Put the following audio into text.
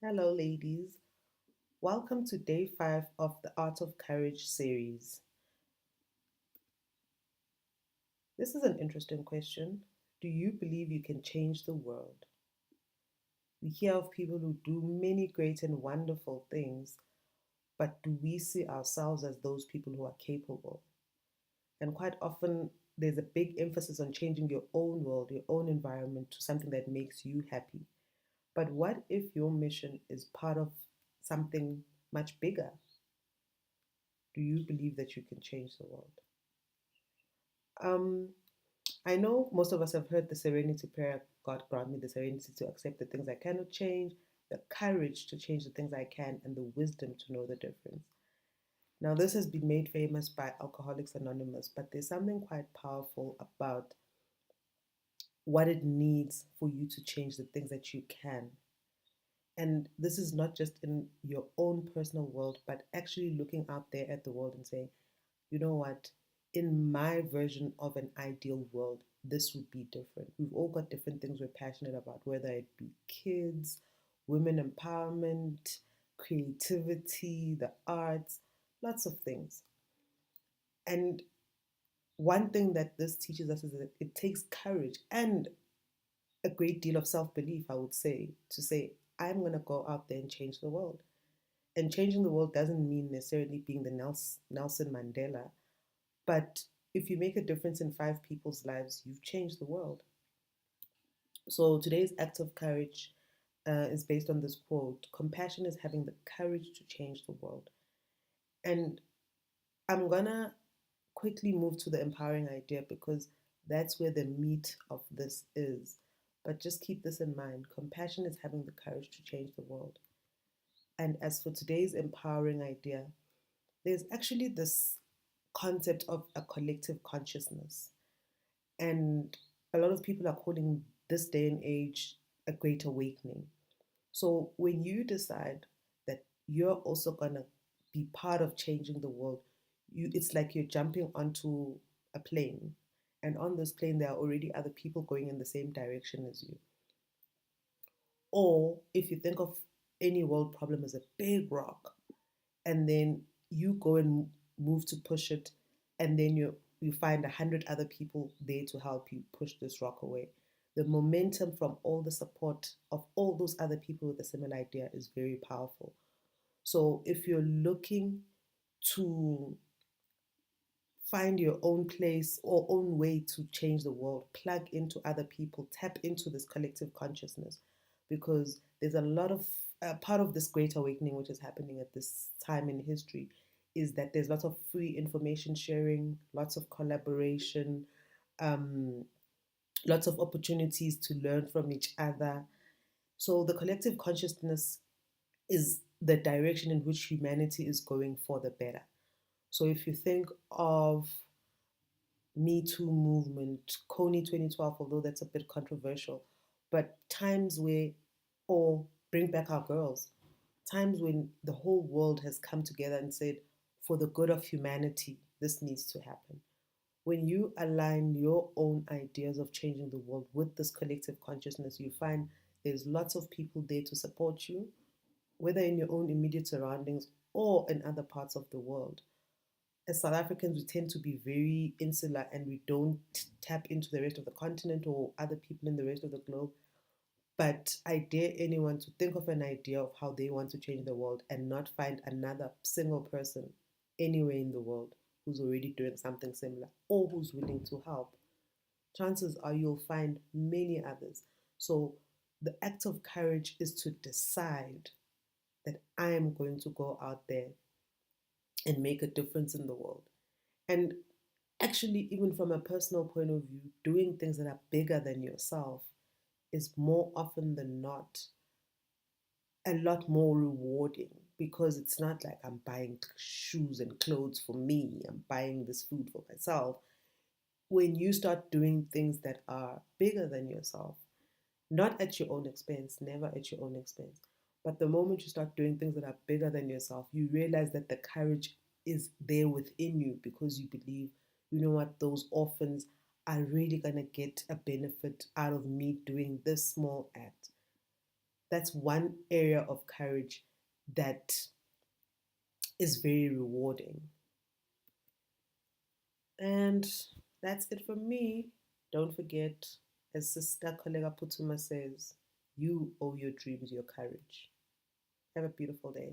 Hello, ladies. Welcome to day 5 of the Art of Courage series. This is an interesting question. Do you believe you can change the world? We hear of people who do many great and wonderful things, but do we see ourselves as those people who are capable? And quite often, there's a big emphasis on changing your own world, your own environment to something that makes you happy. But what if your mission is part of something much bigger? Do you believe that you can change the world? Um, I know most of us have heard the serenity prayer, God grant me the serenity to accept the things I cannot change, the courage to change the things I can, and the wisdom to know the difference. Now, this has been made famous by Alcoholics Anonymous, but there's something quite powerful about what it needs for you to change the things that you can. And this is not just in your own personal world, but actually looking out there at the world and saying, you know what, in my version of an ideal world, this would be different. We've all got different things we're passionate about, whether it be kids, women empowerment, creativity, the arts, lots of things. And one thing that this teaches us is that it takes courage and a great deal of self belief, I would say, to say, I'm going to go out there and change the world. And changing the world doesn't mean necessarily being the Nelson Mandela. But if you make a difference in 5 people's lives, you've changed the world. So today's act of courage is based on this quote: compassion is having the courage to change the world. And I'm gonna quickly move to the empowering idea because that's where the meat of this is. But just keep this in mind: compassion is having the courage to change the world. And as for today's empowering idea, there's actually this concept of a collective consciousness. And a lot of people are calling this day and age a great awakening. So when you decide that you're also gonna be part of changing the world, it's like you're jumping onto a plane. And on this plane there are already other people going in the same direction as you. Or if you think of any world problem as a big rock, and then you go and move to push it, and then you find 100 other people there to help you push this rock away. The momentum from all the support of all those other people with a similar idea is very powerful. So if you're looking to find your own place or own way to change the world, plug into other people, tap into this collective consciousness, because there's a lot of part of this great awakening which is happening at this time in history is that there's lots of free information sharing, lots of collaboration, um, lots of opportunities to learn from each other. So the collective consciousness is the direction in which humanity is going for the better. So if you think of Me Too movement, Coney 2012, although that's a bit controversial, but times where, or Bring Back Our Girls, times when the whole world has come together and said, for the good of humanity, this needs to happen. When you align your own ideas of changing the world with this collective consciousness, you find there's lots of people there to support you, whether in your own immediate surroundings or in other parts of the world. As South Africans, we tend to be very insular and we don't tap into the rest of the continent or other people in the rest of the globe. But I dare anyone to think of an idea of how they want to change the world and not find another single person anywhere in the world who's already doing something similar or who's willing to help. Chances are you'll find many others. So the act of courage is to decide that I am going to go out there and make a difference in the world. And actually, even from a personal point of view, doing things that are bigger than yourself is more often than not a lot more rewarding because it's not like I'm buying shoes and clothes for me, I'm buying this food for myself. When you start doing things that are bigger than yourself, not at your own expense, never at your own expense, but the moment you start doing things that are bigger than yourself, you realize that the courage is there within you because you believe, you know what, those orphans are really going to get a benefit out of me doing this small act. That's one area of courage that is very rewarding. And that's it from me. Don't forget, as Sister Kolega Putuma says, you owe your dreams your courage. Have a beautiful day.